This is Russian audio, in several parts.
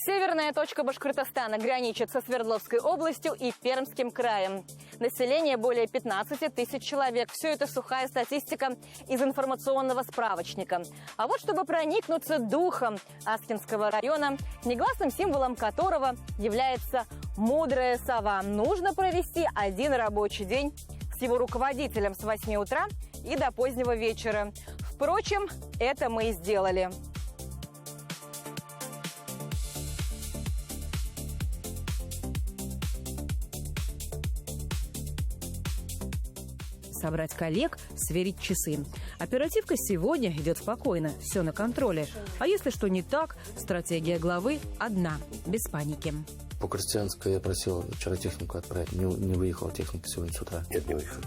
Северная точка Башкортостана граничит со Свердловской областью и Пермским краем. Население более 15 тысяч человек. Все это сухая статистика из информационного справочника. А вот чтобы проникнуться духом Аскинского района, негласным символом которого является мудрая сова, нужно провести один рабочий день с его руководителем с 8 утра и до позднего вечера. Впрочем, это мы и сделали. Собрать коллег, сверить часы. Оперативка сегодня идет спокойно, все на контроле. А если что не так, стратегия главы одна, без паники. По Крестьянской я просил вчера технику отправить. Не выехала техника сегодня с утра. Нет, не выехал.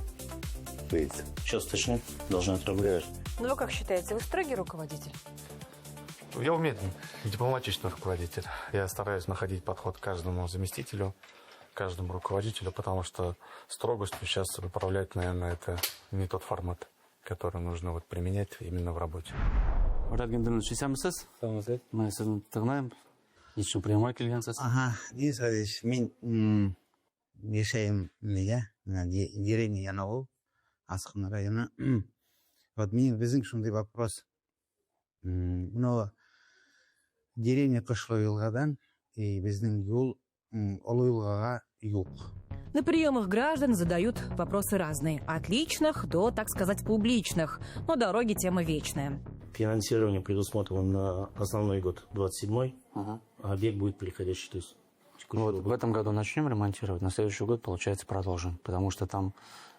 Выйдет. Сейчас точно должны отправлять. Ну вы как считаете, вы строгий руководитель? Я умеренный, дипломатичный руководитель. Я стараюсь находить подход к каждому заместителю, каждому руководителю, потому что строгостью сейчас управлять, наверное, это не тот формат, который нужно применять именно в работе. Мен Ешаем Мия, деревня Янову, Аскын района. Вот мне возник вопрос. Но деревня Кошлоилгадан и безден юл Олоилгага юг. На приемах граждан задают вопросы разные. От личных до, так сказать, публичных. Но дороги тема вечная. Финансирование предусмотрено на основной год 27-й, а объект будет переходящий. То есть, в этом году начнем ремонтировать, на следующий год, получается, продолжим. Потому что там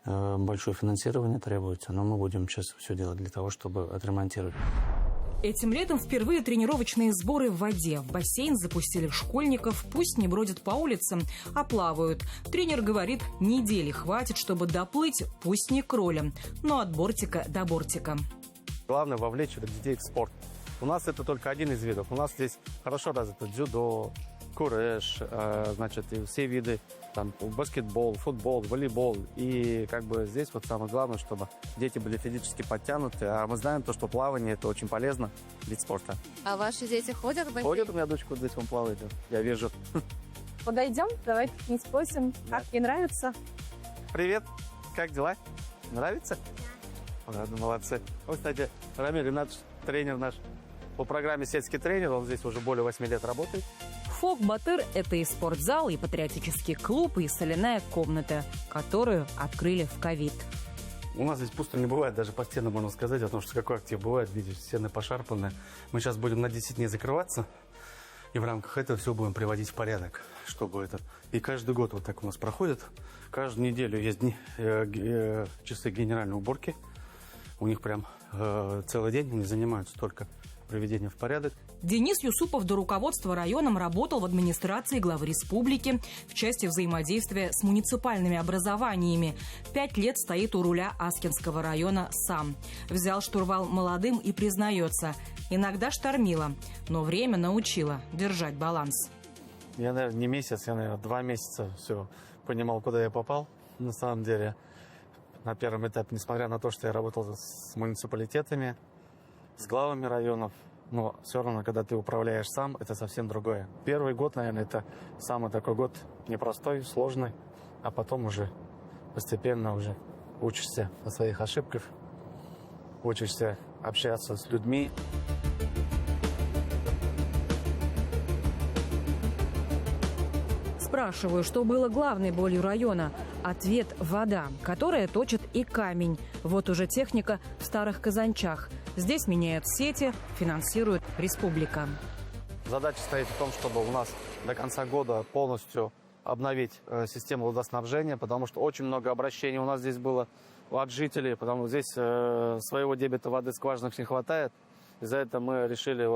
большое финансирование требуется, но мы будем сейчас все делать для того, чтобы отремонтировать. Этим летом впервые тренировочные сборы в воде. В бассейн запустили школьников. Пусть не бродят по улицам, а плавают. Тренер говорит, недели хватит, чтобы доплыть, пусть не кролем, но от бортика до бортика. Главное вовлечь детей в спорт. У нас это только один из видов. У нас здесь хорошо развито дзюдо, куреш, значит, и все виды, там, баскетбол, футбол, волейбол. И здесь самое главное, чтобы дети были физически подтянуты. А мы знаем то, что плавание – это очень полезно, вид спорта. А ваши дети ходят в бассейн? Ходит, у меня дочка здесь, он плавает, я вижу. Подойдем, давайте не спросим, как ей нравится. Привет, как дела? Нравится? Ладно, молодцы. Вот, кстати, Рамиль Ринат, тренер наш по программе «Сельский тренер», он здесь уже более 8 лет работает. Фок-Батыр – это и спортзал, и патриотический клуб, и соляная комната, которую открыли в ковид. У нас здесь пусто не бывает, даже по стенам можно сказать, потому что какой актив бывает, видите, стены пошарпанные. Мы сейчас будем на 10 дней закрываться, и в рамках этого все будем приводить в порядок, чтобы это... И каждый год вот так у нас проходит. Каждую неделю есть часы генеральной уборки. У них прям целый день, они занимаются только приведением в порядок. Денис Юсупов до руководства районом работал в администрации главы республики в части взаимодействия с муниципальными образованиями. 5 лет стоит у руля Аскинского района сам. Взял штурвал молодым и признается, иногда штормило, но время научило держать баланс. Я, наверное, не месяц, я, наверное, 2 месяца все понимал, куда я попал. На самом деле, на первом этапе, несмотря на то, что я работал с муниципалитетами, с главами районов, но все равно, когда ты управляешь сам, это совсем другое. Первый год, наверное, это самый такой год непростой, сложный, а потом уже постепенно уже учишься на своих ошибках, учишься общаться с людьми. Спрашиваю, что было главной болью района. Ответ – вода, которая точит и камень. Вот уже техника в старых казанчах. Здесь меняют сети, финансирует республика. Задача стоит в том, чтобы у нас до конца года полностью обновить систему водоснабжения, потому что очень много обращений у нас здесь было от жителей, потому что здесь своего дебита воды скважинных не хватает. Из-за этого мы решили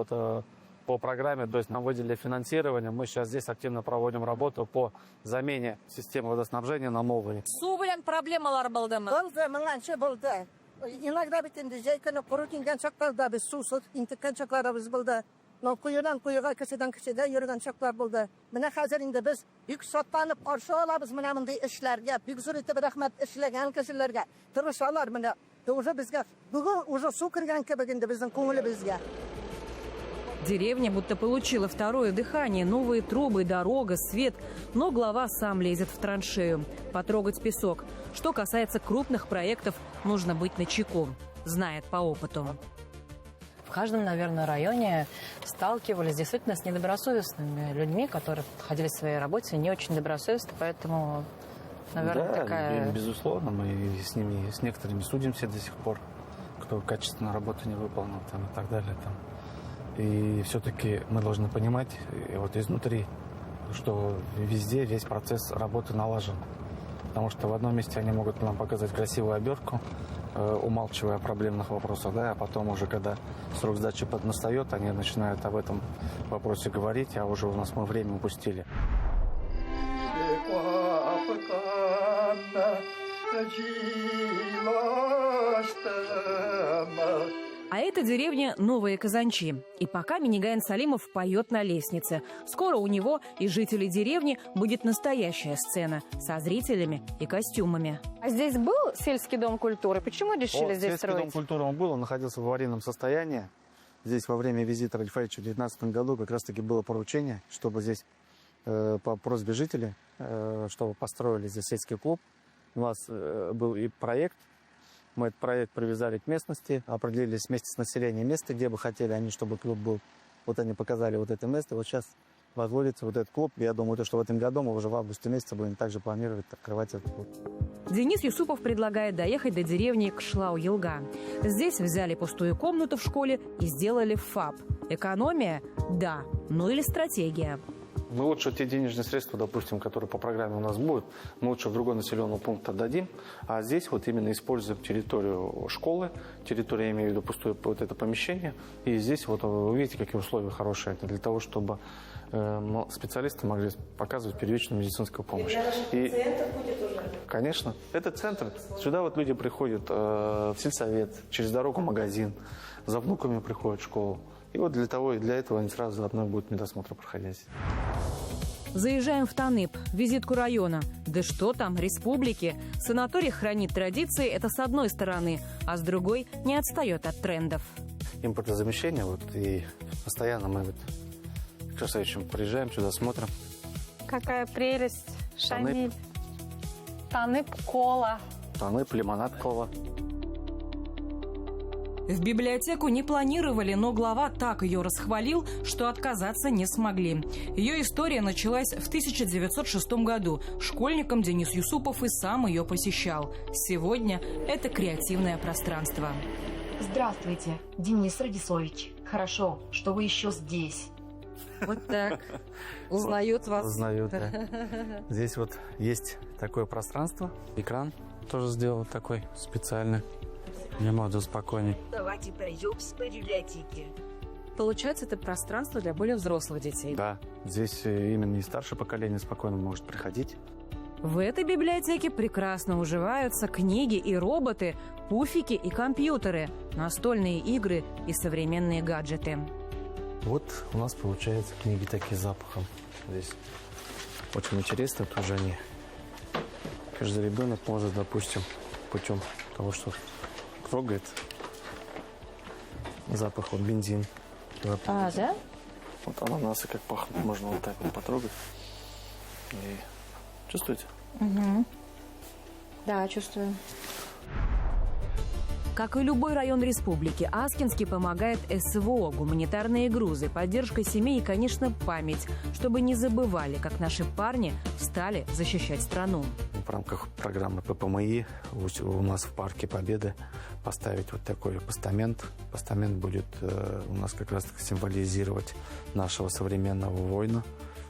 по программе, то есть нам выделили финансирование. Мы сейчас здесь активно проводим работу по замене системы водоснабжения на новые. Проблемалар болды ма? Болды. Иногда жайканы құрытынған шақтарда біз сусыз, интіккен шақтарымыз болды. Но күйінен күйіға кішіден жүрген шақтар болды. Міне қазір енді біз бүк соттанып қаршы алабыз міне мындай ішлерге, бүк зүреті бір рахмет ішлеген кісілерге. Тырышалар міне. Уже бізге, бүгін уже су кірген кебегінде біздің көңілі бізге. Деревня будто получила второе дыхание, новые трубы, дорога, свет. Но глава сам лезет в траншею, потрогать песок. Что касается крупных проектов, нужно быть начеку, знает по опыту. В каждом, наверное, районе сталкивались действительно с недобросовестными людьми, которые подходили к своей работе не очень добросовестно, поэтому, наверное, да, такая... безусловно, мы с ними, с некоторыми судимся до сих пор, кто качественно работу не выполнил там, и так далее. Там. И все-таки мы должны понимать вот изнутри, что везде весь процесс работы налажен. Потому что в одном месте они могут нам показать красивую обертку, умалчивая о проблемных вопросах, да, а потом уже, когда срок сдачи настает, они начинают об этом вопросе говорить, а уже у нас мы время упустили. А это деревня Новые Казанчи. И пока Минигайн Салимов поет на лестнице. Скоро у него и жителей деревни будет настоящая сцена со зрителями и костюмами. А здесь был сельский дом культуры? Почему решили здесь Сельский дом строить? культуры он был, он находился в аварийном состоянии. Здесь во время визита Ральфовича в 2019 году как раз-таки было поручение, чтобы здесь по просьбе жителей, чтобы построили здесь сельский клуб. У нас был и проект. Мы этот проект привязали к местности, определились вместе с населением места, где бы хотели они, чтобы клуб был. Вот они показали вот это место. Вот сейчас возводится вот этот клуб. Я думаю, что в этом году мы уже в августе месяце будем также планировать открывать этот клуб. Денис Юсупов предлагает доехать до деревни Кшлау-Елга. Здесь взяли пустую комнату в школе и сделали ФАП. Экономия? Да. Ну или стратегия. Мы лучше те денежные средства, допустим, которые по программе у нас будут, мы лучше в другой населенный пункт отдадим, а здесь вот именно используем территорию школы, территорию, я имею в виду пустое вот это помещение, и здесь вот вы видите, какие условия хорошие, это для того, чтобы специалисты могли показывать первичную медицинскую помощь. И будет уже? Конечно. Это центр. Сюда вот люди приходят в сельсовет, через дорогу в магазин, за внуками приходят в школу. И вот для этого они сразу заодно будут медосмотр проходить. Заезжаем в Таныпь, визитку района. Да что там, республики. Санаторий хранит традиции, это с одной стороны, а с другой не отстает от трендов. Импортозамещение, вот, и постоянно мы вот к Красавичам приезжаем сюда, смотрим. Какая прелесть. Шамиль. Таныпь, кола. Таныпь, лимонад, кола. В библиотеку не планировали, но глава так ее расхвалил, что отказаться не смогли. Ее история началась в 1906 году. Школьником Денис Юсупов и сам ее посещал. Сегодня это креативное пространство. Здравствуйте, Денис Радисович. Хорошо, что вы еще здесь. Вот так. Узнают вас. Узнают, да. Здесь вот есть такое пространство. Экран тоже сделал такой специальный. Мне можно спокойнее. Давайте пройдем по библиотеке. Получается, это пространство для более взрослых детей. Да, здесь именно и старшее поколение спокойно может приходить. В этой библиотеке прекрасно уживаются книги и роботы, пуфики и компьютеры, настольные игры и современные гаджеты. Вот у нас получаются книги такие с запахом. Здесь очень интересно тоже они. Каждый ребенок может, допустим, путем того, что трогает запах, вот бензин. А, да? Вот ананасы как пахнут, можно вот так вот потрогать. И чувствуете? Угу. Да, чувствую. Как и любой район республики, Аскинский помогает СВО, гуманитарные грузы, поддержка семей и, конечно, память, чтобы не забывали, как наши парни встали защищать страну. В рамках программы ППМИ у нас в Парке Победы поставить вот такой постамент. Постамент будет у нас как раз символизировать нашего современного воина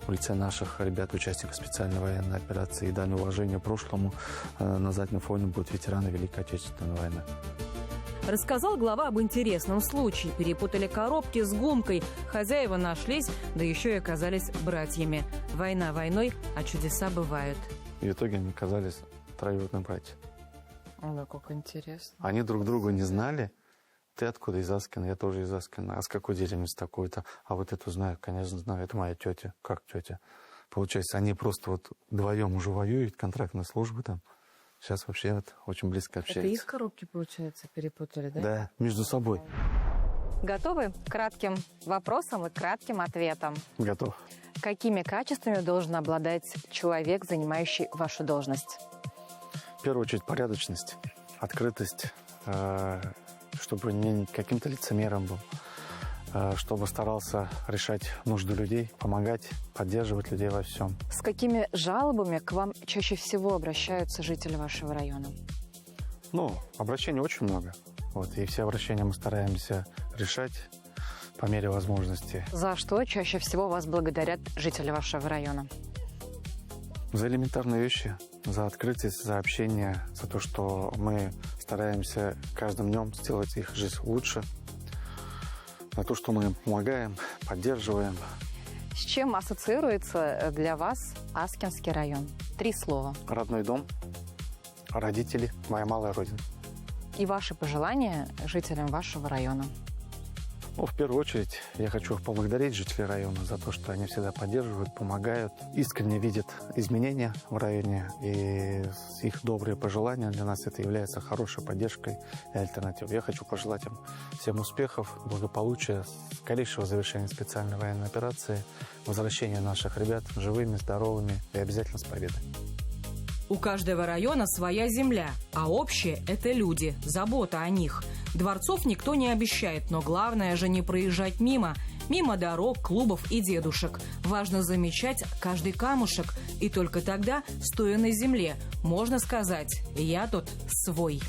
в лице наших ребят, участников специальной военной операции. И дань уважения прошлому на заднем фоне будут ветераны Великой Отечественной войны. Рассказал глава об интересном случае. Перепутали коробки с гумкой. Хозяева нашлись, да еще и оказались братьями. Война войной, а чудеса бывают. И в итоге они оказались троюродные братья. Да, как интересно. Они друг друга не знали. Ты откуда? Из Аскина, я тоже из Аскина. А с какой деревни? С такой-то. А вот эту знаю, конечно, знаю. Это моя тетя. Как тетя? Получается, они просто вот вдвоем уже воюют, контрактная служба там. Сейчас вообще вот очень близко общаются. Это их коробки, получается, перепутали, да? Да, между собой. Готовы к кратким вопросам и кратким ответам? Готов. Какими качествами должен обладать человек, занимающий вашу должность? В первую очередь порядочность, открытость, чтобы не каким-то лицемером был, чтобы старался решать нужды людей, помогать, поддерживать людей во всем. С какими жалобами к вам чаще всего обращаются жители вашего района? Обращений очень много. И все обращения мы стараемся решать по мере возможности. За что чаще всего вас благодарят жители вашего района? За элементарные вещи, за открытость, за общение, за то, что мы стараемся каждым днем сделать их жизнь лучше, за то, что мы им помогаем, поддерживаем. С чем ассоциируется для вас Аскинский район? 3 слова. Родной дом, родители, моя малая родина. И ваши пожелания жителям вашего района? В первую очередь я хочу поблагодарить жителей района за то, что они всегда поддерживают, помогают, искренне видят изменения в районе, и их добрые пожелания для нас это является хорошей поддержкой и альтернативой. Я хочу пожелать им всем успехов, благополучия, скорейшего завершения специальной военной операции, возвращения наших ребят живыми, здоровыми и обязательно с победой. У каждого района своя земля, а общее – это люди, забота о них. Дворцов никто не обещает, но главное же не проезжать мимо дорог, клубов и дедушек. Важно замечать каждый камушек, и только тогда, стоя на земле, можно сказать «я тут свой».